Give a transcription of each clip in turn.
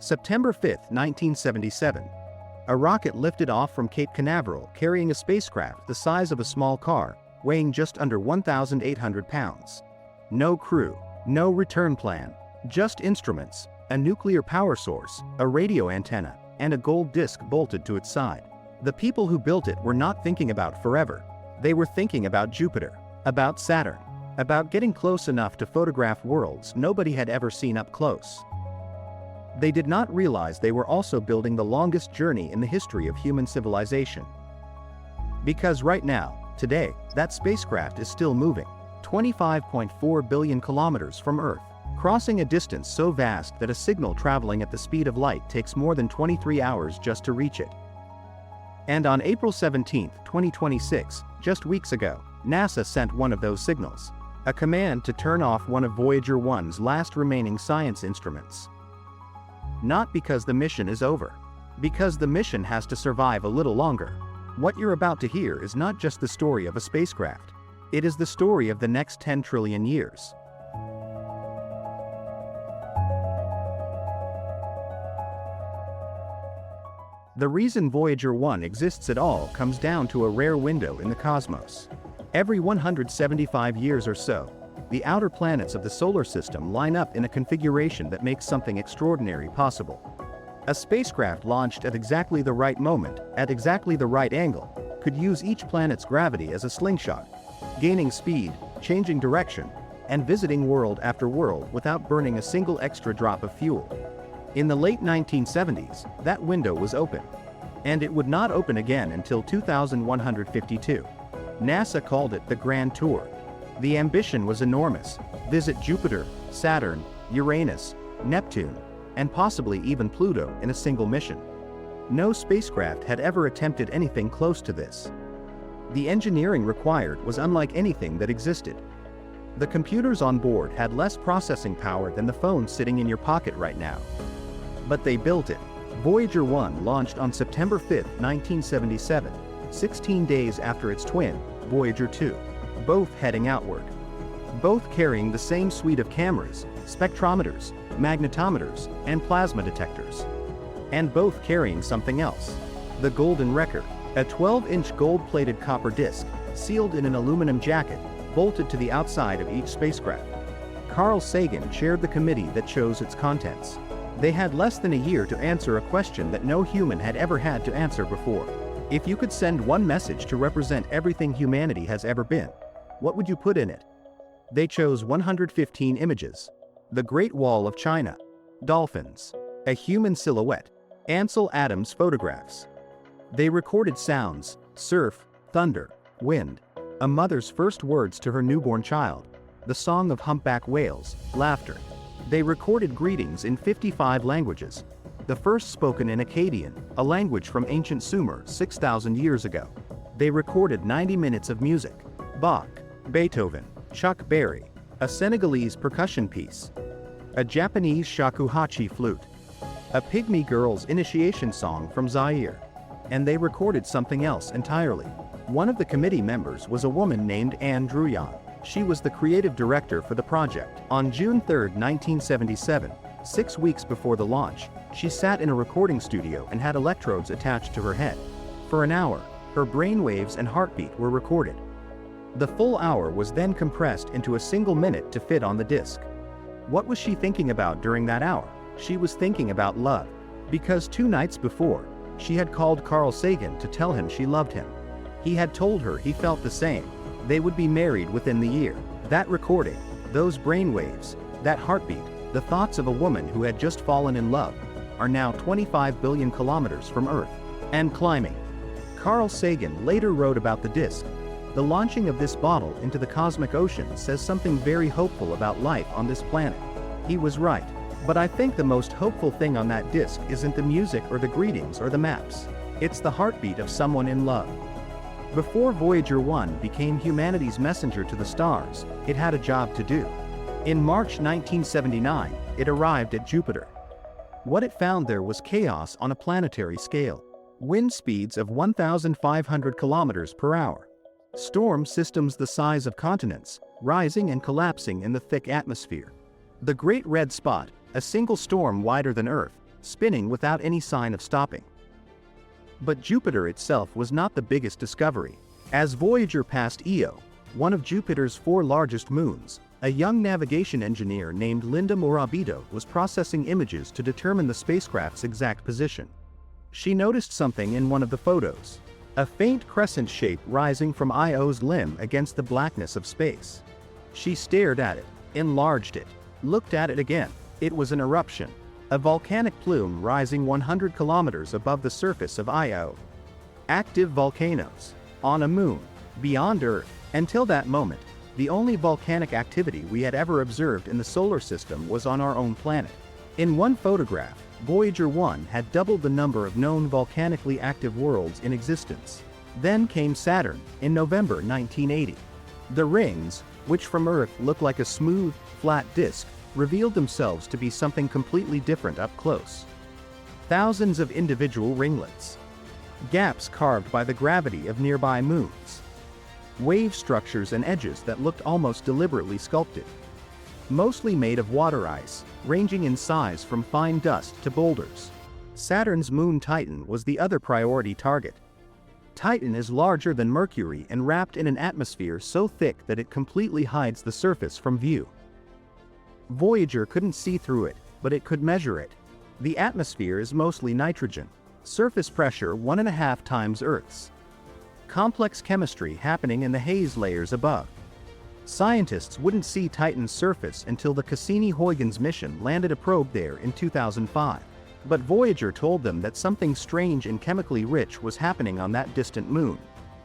September 5, 1977. A rocket lifted off from Cape Canaveral carrying a spacecraft the size of a small car, weighing just under 1,800 pounds. No crew, no return plan, just instruments, a nuclear power source, a radio antenna, and a gold disc bolted to its side. The people who built it were not thinking about forever. They were thinking about Jupiter, about Saturn, about getting close enough to photograph worlds nobody had ever seen up close. They did not realize they were also building the longest journey in the history of human civilization. Because right now, today, that spacecraft is still moving, 25.4 billion kilometers from Earth, crossing a distance so vast that a signal traveling at the speed of light takes more than 23 hours just to reach it. And on April 17, 2026, just weeks ago, NASA sent one of those signals, a command to turn off one of Voyager 1's last remaining science instruments. Not because the mission is over. Because the mission has to survive a little longer. What you're about to hear is not just the story of a spacecraft. It is the story of the next 10 trillion years. The reason Voyager 1 exists at all comes down to a rare window in the cosmos. Every 175 years or so, the outer planets of the solar system line up in a configuration that makes something extraordinary possible. A spacecraft launched at exactly the right moment, at exactly the right angle, could use each planet's gravity as a slingshot, gaining speed, changing direction, and visiting world after world without burning a single extra drop of fuel. In the late 1970s, that window was open. And it would not open again until 2152. NASA called it the Grand Tour. The ambition was enormous: visit Jupiter, Saturn, Uranus, Neptune, and possibly even Pluto in a single mission. No spacecraft had ever attempted anything close to this. The engineering required was unlike anything that existed. The computers on board had less processing power than the phone sitting in your pocket right now. But they built it. Voyager 1 launched on September 5, 1977, 16 days after its twin, Voyager 2. Both heading outward. Both carrying the same suite of cameras, spectrometers, magnetometers, and plasma detectors. And both carrying something else. The Golden Record, a 12-inch gold-plated copper disc, sealed in an aluminum jacket, bolted to the outside of each spacecraft. Carl Sagan chaired the committee that chose its contents. They had less than a year to answer a question that no human had ever had to answer before. If you could send one message to represent everything humanity has ever been, what would you put in it? They chose 115 images. The Great Wall of China, dolphins, a human silhouette, Ansel Adams photographs. They recorded sounds, surf, thunder, wind, a mother's first words to her newborn child, the song of humpback whales, laughter. They recorded greetings in 55 languages, the first spoken in Akkadian, a language from ancient Sumer 6,000 years ago. They recorded 90 minutes of music: Bach, Beethoven, Chuck Berry, a Senegalese percussion piece, a Japanese shakuhachi flute, a pygmy girl's initiation song from Zaire. And they recorded something else entirely. One of the committee members was a woman named Anne Druyan. She was the creative director for the project. On June 3, 1977, 6 weeks before the launch, she sat in a recording studio and had electrodes attached to her head. For an hour, her brainwaves and heartbeat were recorded. The full hour was then compressed into a single minute to fit on the disc. What was she thinking about during that hour? She was thinking about love. Because 2 nights before, she had called Carl Sagan to tell him she loved him. He had told her he felt the same. They would be married within the year. That recording, those brainwaves, that heartbeat, the thoughts of a woman who had just fallen in love, are now 25 billion kilometers from Earth, and climbing. Carl Sagan later wrote about the disk. The launching of this bottle into the cosmic ocean says something very hopeful about life on this planet. He was right. But I think the most hopeful thing on that disk isn't the music or the greetings or the maps. It's the heartbeat of someone in love. Before Voyager 1 became humanity's messenger to the stars, it had a job to do. In March 1979, it arrived at Jupiter. What it found there was chaos on a planetary scale. Wind speeds of 1,500 kilometers per hour. Storm systems the size of continents, rising and collapsing in the thick atmosphere. The Great Red Spot, a single storm wider than Earth, spinning without any sign of stopping. But Jupiter itself was not the biggest discovery. As Voyager passed Io, one of Jupiter's 4 largest moons, a young navigation engineer named Linda Morabito was processing images to determine the spacecraft's exact position. She noticed something in one of the photos. A faint crescent shape rising from Io's limb against the blackness of space. She stared at it, enlarged it, looked at it again. It was an eruption. A volcanic plume rising 100 kilometers above the surface of Io. Active volcanoes. On a moon. Beyond Earth. Until that moment, the only volcanic activity we had ever observed in the solar system was on our own planet. In one photograph, Voyager 1 had doubled the number of known volcanically active worlds in existence. Then came Saturn, in November 1980. The rings, which from Earth looked like a smooth, flat disk, revealed themselves to be something completely different up close. Thousands of individual ringlets. Gaps carved by the gravity of nearby moons. Wave structures and edges that looked almost deliberately sculpted. Mostly made of water ice, ranging in size from fine dust to boulders. Saturn's moon Titan was the other priority target. Titan is larger than Mercury and wrapped in an atmosphere so thick that it completely hides the surface from view. Voyager couldn't see through it, but it could measure it. The atmosphere is mostly nitrogen. Surface pressure 1.5 times Earth's. Complex chemistry happening in the haze layers above. Scientists wouldn't see Titan's surface until the Cassini-Huygens mission landed a probe there in 2005. But Voyager told them that something strange and chemically rich was happening on that distant moon.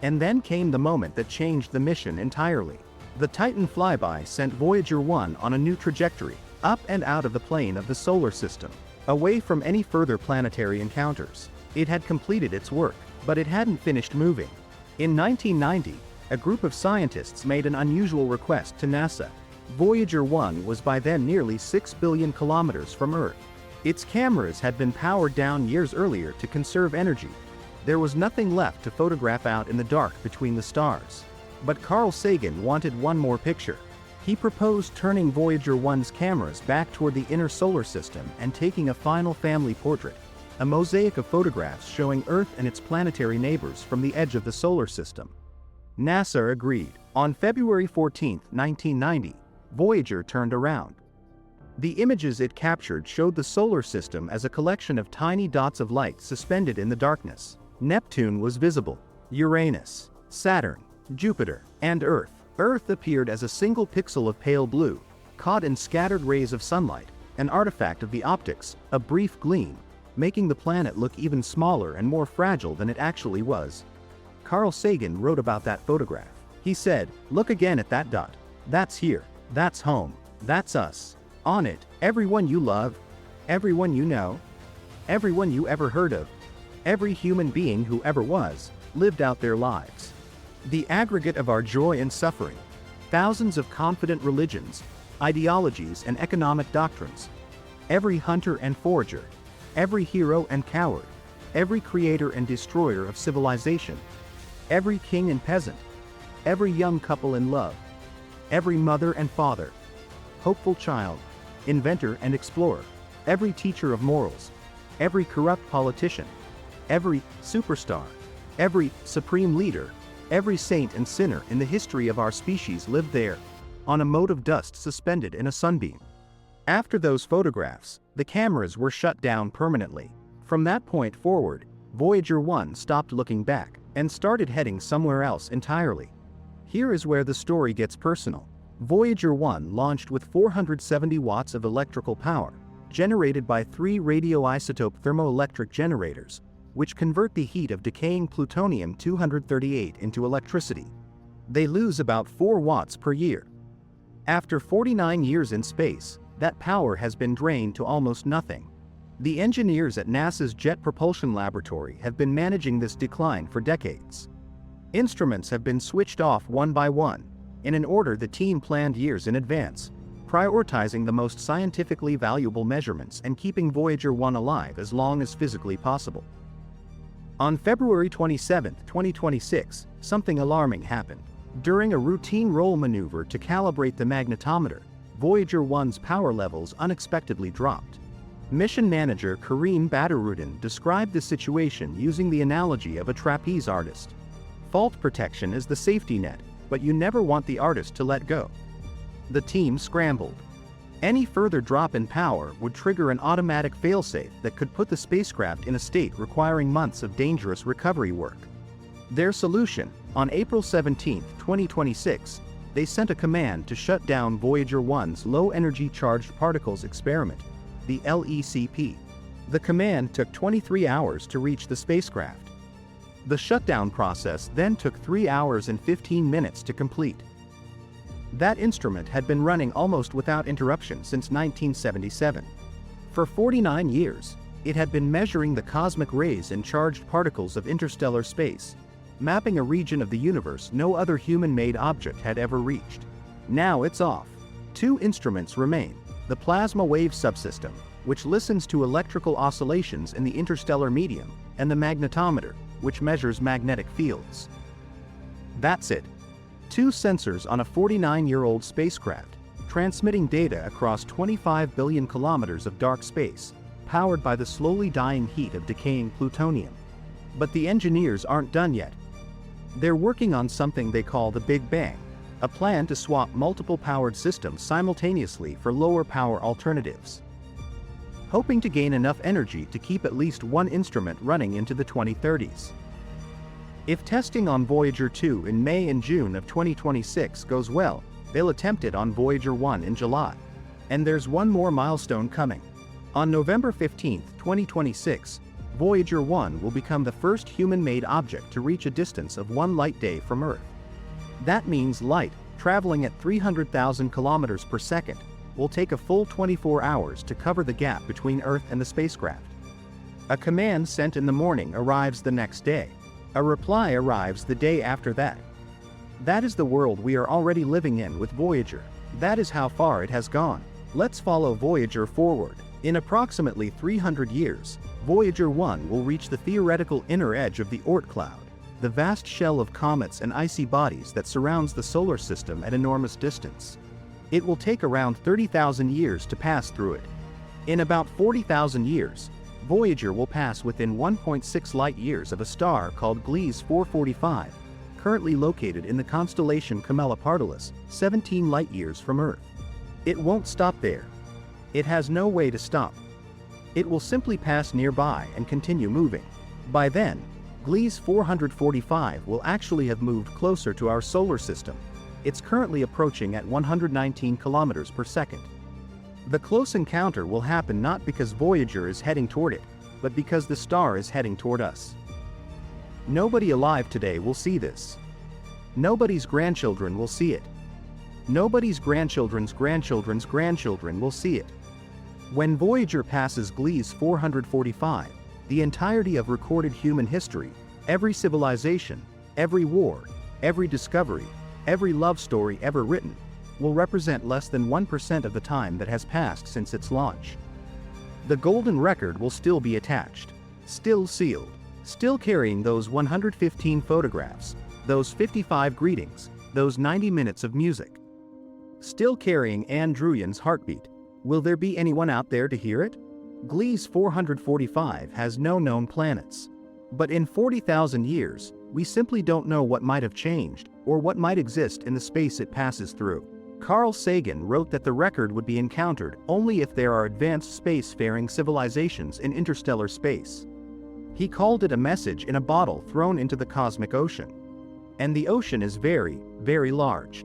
And then came the moment that changed the mission entirely. The Titan flyby sent Voyager 1 on a new trajectory, up and out of the plane of the solar system, away from any further planetary encounters. It had completed its work, but it hadn't finished moving. In 1990, a group of scientists made an unusual request to NASA. Voyager 1 was by then nearly 6 billion kilometers from Earth. Its cameras had been powered down years earlier to conserve energy. There was nothing left to photograph out in the dark between the stars. But Carl Sagan wanted one more picture. He proposed turning Voyager 1's cameras back toward the inner solar system and taking a final family portrait, a mosaic of photographs showing Earth and its planetary neighbors from the edge of the solar system. NASA agreed. On February 14, 1990, Voyager turned around. The images it captured showed the solar system as a collection of tiny dots of light suspended in the darkness. Neptune was visible. Uranus, Saturn, Jupiter, and Earth. Earth appeared as a single pixel of pale blue, caught in scattered rays of sunlight, an artifact of the optics, a brief gleam, making the planet look even smaller and more fragile than it actually was. Carl Sagan wrote about that photograph. He said, "Look again at that dot. That's here. That's home. That's us. On it, everyone you love, everyone you know, everyone you ever heard of, every human being who ever was, lived out their lives. The aggregate of our joy and suffering. Thousands of confident religions, ideologies and economic doctrines. Every hunter and forager. Every hero and coward. Every creator and destroyer of civilization. Every king and peasant. Every young couple in love. Every mother and father. Hopeful child. Inventor and explorer. Every teacher of morals. Every corrupt politician. Every superstar. Every supreme leader. Every saint and sinner in the history of our species lived there, on a mote of dust suspended in a sunbeam." After those photographs, the cameras were shut down permanently. From that point forward, Voyager 1 stopped looking back and started heading somewhere else entirely. Here is where the story gets personal. Voyager 1 launched with 470 watts of electrical power, generated by 3 radioisotope thermoelectric generators, which convert the heat of decaying plutonium-238 into electricity. They lose about 4 watts per year. After 49 years in space, that power has been drained to almost nothing. The engineers at NASA's Jet Propulsion Laboratory have been managing this decline for decades. Instruments have been switched off one by one, in an order the team planned years in advance, prioritizing the most scientifically valuable measurements and keeping Voyager 1 alive as long as physically possible. On February 27, 2026, something alarming happened. During a routine roll maneuver to calibrate the magnetometer, Voyager 1's power levels unexpectedly dropped. Mission manager Kareem Badarudin described the situation using the analogy of a trapeze artist. Fault protection is the safety net, but you never want the artist to let go. The team scrambled. Any further drop in power would trigger an automatic failsafe that could put the spacecraft in a state requiring months of dangerous recovery work. Their solution: on April 17, 2026, they sent a command to shut down Voyager 1's low-energy charged particles experiment, the LECP. The command took 23 hours to reach the spacecraft. The shutdown process then took 3 hours and 15 minutes to complete. That instrument had been running almost without interruption since 1977. For 49 years, it had been measuring the cosmic rays and charged particles of interstellar space, mapping a region of the universe no other human-made object had ever reached. Now it's off. 2 instruments remain: the plasma wave subsystem, which listens to electrical oscillations in the interstellar medium, and the magnetometer, which measures magnetic fields. That's it. 2 sensors on a 49-year-old spacecraft, transmitting data across 25 billion kilometers of dark space, powered by the slowly dying heat of decaying plutonium. But the engineers aren't done yet. They're working on something they call the Big Bang, a plan to swap multiple powered systems simultaneously for lower power alternatives, hoping to gain enough energy to keep at least 1 instrument running into the 2030s. If testing on Voyager 2 in May and June of 2026 goes well, they'll attempt it on Voyager 1 in July. And there's one more milestone coming. On November 15, 2026, Voyager 1 will become the first human-made object to reach a distance of 1 light day from Earth. That means light, traveling at 300,000 kilometers per second, will take a full 24 hours to cover the gap between Earth and the spacecraft. A command sent in the morning arrives the next day. A reply arrives the day after that. That is the world we are already living in with Voyager. That is how far it has gone. Let's follow Voyager forward. In approximately 300 years, Voyager 1 will reach the theoretical inner edge of the Oort cloud, the vast shell of comets and icy bodies that surrounds the solar system at enormous distance. It will take around 30,000 years to pass through it. In about 40,000 years, Voyager will pass within 1.6 light-years of a star called Gliese 445, currently located in the constellation Camelopardalis, 17 light-years from Earth. It won't stop there. It has no way to stop. It will simply pass nearby and continue moving. By then, Gliese 445 will actually have moved closer to our solar system. It's currently approaching at 119 kilometers per second. The close encounter will happen not because Voyager is heading toward it, but because the star is heading toward us. Nobody alive today will see this. Nobody's grandchildren will see it. Nobody's grandchildren's grandchildren's grandchildren will see it. When Voyager passes Gliese 445, the entirety of recorded human history, every civilization, every war, every discovery, every love story ever written, will represent less than 1% of the time that has passed since its launch. The golden record will still be attached, still sealed, still carrying those 115 photographs, those 55 greetings, those 90 minutes of music. Still carrying Anne Druyan's heartbeat. Will there be anyone out there to hear it? Gliese 445 has no known planets. But in 40,000 years, we simply don't know what might have changed, or what might exist in the space it passes through. Carl Sagan wrote that the record would be encountered only if there are advanced spacefaring civilizations in interstellar space. He called it a message in a bottle thrown into the cosmic ocean. And the ocean is very, very large.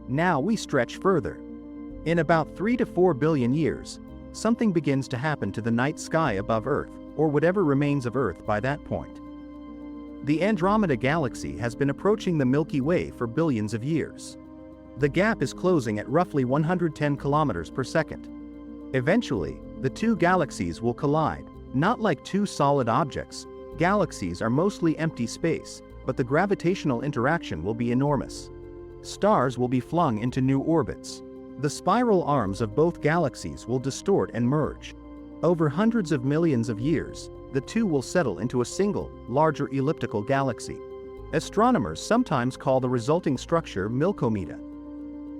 Now we stretch further. In about 3 to 4 billion years, something begins to happen to the night sky above Earth, or whatever remains of Earth by that point. The Andromeda Galaxy has been approaching the Milky Way for billions of years. The gap is closing at roughly 110 kilometers per second. Eventually, the 2 galaxies will collide, not like 2 solid objects. Galaxies are mostly empty space, but the gravitational interaction will be enormous. Stars will be flung into new orbits. The spiral arms of both galaxies will distort and merge. Over hundreds of millions of years, the 2 will settle into a single, larger elliptical galaxy. Astronomers sometimes call the resulting structure Milkomeda.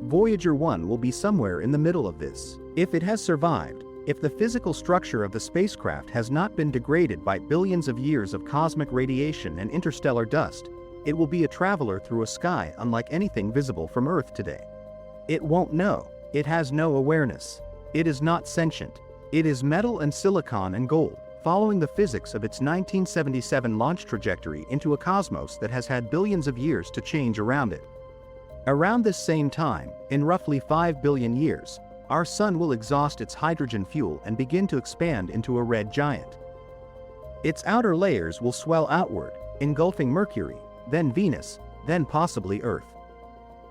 Voyager 1 will be somewhere in the middle of this. If it has survived, If the physical structure of the spacecraft has not been degraded by billions of years of cosmic radiation and interstellar dust, it will be a traveler through a sky unlike anything visible from Earth today. It won't know. It has no awareness. It is not sentient. It is metal and silicon and gold, following the physics of its 1977 launch trajectory into a cosmos that has had billions of years to change around it. Around this same time, in roughly 5 billion years, our Sun will exhaust its hydrogen fuel and begin to expand into a red giant. Its outer layers will swell outward, engulfing Mercury, then Venus, then possibly Earth.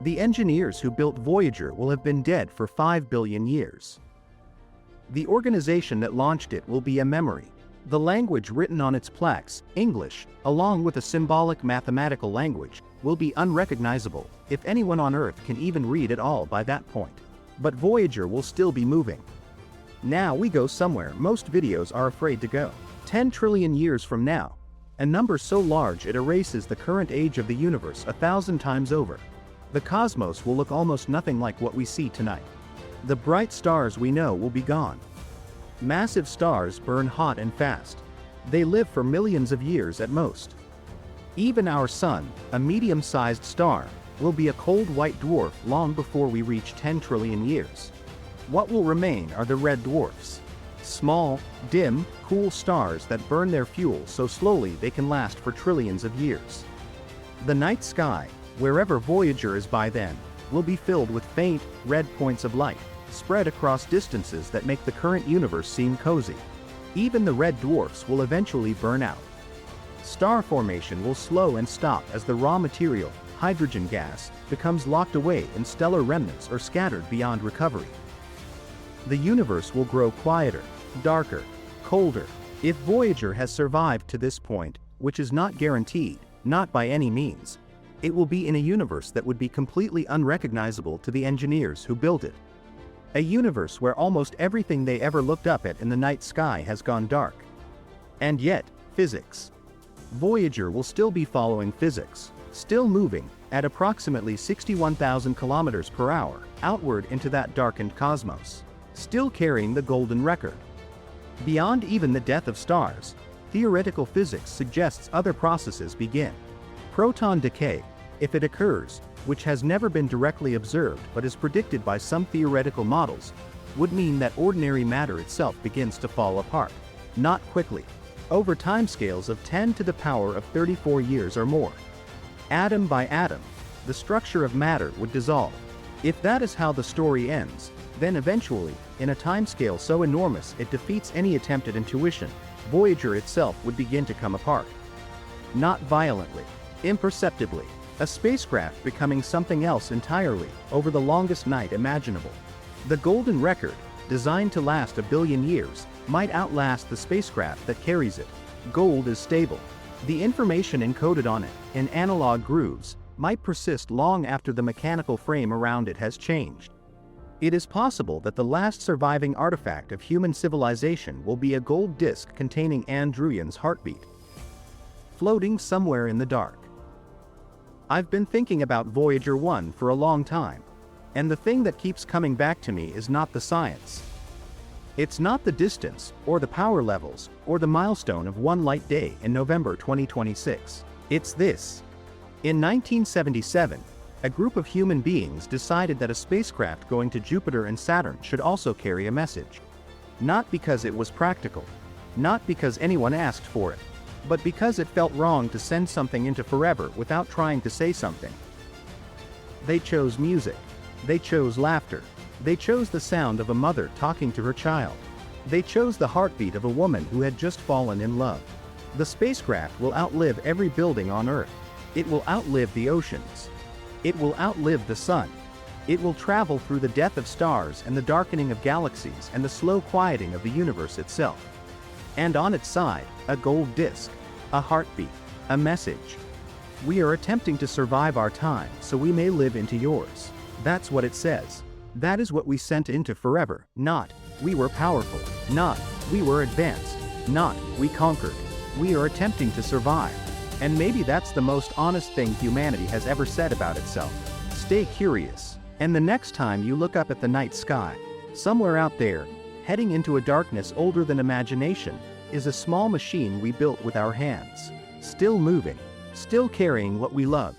The engineers who built Voyager will have been dead for 5 billion years. The organization that launched it will be a memory. The language written on its plaques, English, along with a symbolic mathematical language, will be unrecognizable, if anyone on Earth can even read at all by that point. But Voyager will still be moving. Now we go somewhere most videos are afraid to go. 10 trillion years from now. A number so large it erases the current age of the universe 1,000 times over. The cosmos will look almost nothing like what we see tonight. The bright stars we know will be gone. Massive stars burn hot and fast. They live for millions of years at most. Even our Sun, a medium-sized star, will be a cold white dwarf long before we reach 10 trillion years. What will remain are the red dwarfs. Small, dim, cool stars that burn their fuel so slowly they can last for trillions of years. The night sky, wherever Voyager is by then, will be filled with faint, red points of light, spread across distances that make the current universe seem cozy. Even the red dwarfs will eventually burn out. Star formation will slow and stop as the raw material, hydrogen gas, becomes locked away in stellar remnants or scattered beyond recovery. The universe will grow quieter, darker, colder. If Voyager has survived to this point, which is not guaranteed, not by any means, it will be in a universe that would be completely unrecognizable to the engineers who built it. A universe where almost everything they ever looked up at in the night sky has gone dark. And yet, physics. Voyager will still be following physics, still moving, at approximately 61,000 kilometers per hour, outward into that darkened cosmos, still carrying the golden record. Beyond even the death of stars, theoretical physics suggests other processes begin. Proton decay, if it occurs, which has never been directly observed but is predicted by some theoretical models, would mean that ordinary matter itself begins to fall apart. Not quickly. Over timescales of 10 to the power of 34 years or more. Atom by atom, the structure of matter would dissolve. If that is how the story ends, then eventually, in a timescale so enormous it defeats any attempt at intuition, Voyager itself would begin to come apart. Not violently, imperceptibly, a spacecraft becoming something else entirely, over the longest night imaginable. The golden record, designed to last 1 billion years, might outlast the spacecraft that carries it. Gold is stable. The information encoded on it, in analog grooves, might persist long after the mechanical frame around it has changed. It is possible that the last surviving artifact of human civilization will be a gold disk containing Andruyan's heartbeat, floating somewhere in the dark. I've been thinking about Voyager 1 for a long time, and the thing that keeps coming back to me is not the science. It's not the distance, or the power levels, or the milestone of one light day in November 2026. It's this. In 1977, a group of human beings decided that a spacecraft going to Jupiter and Saturn should also carry a message. Not because it was practical, not because anyone asked for it, but because it felt wrong to send something into forever without trying to say something. They chose music. They chose laughter. They chose the sound of a mother talking to her child. They chose the heartbeat of a woman who had just fallen in love. The spacecraft will outlive every building on Earth. It will outlive the oceans. It will outlive the sun. It will travel through the death of stars and the darkening of galaxies and the slow quieting of the universe itself. And on its side, a gold disk, a heartbeat, a message. We are attempting to survive our time so we may live into yours. That's what it says. That is what we sent into forever, not, we were powerful, not, we were advanced, not, we conquered. We are attempting to survive. And maybe that's the most honest thing humanity has ever said about itself. Stay curious. And the next time you look up at the night sky, somewhere out there, Heading into a darkness older than imagination is a small machine we built with our hands. Still moving, still carrying what we love.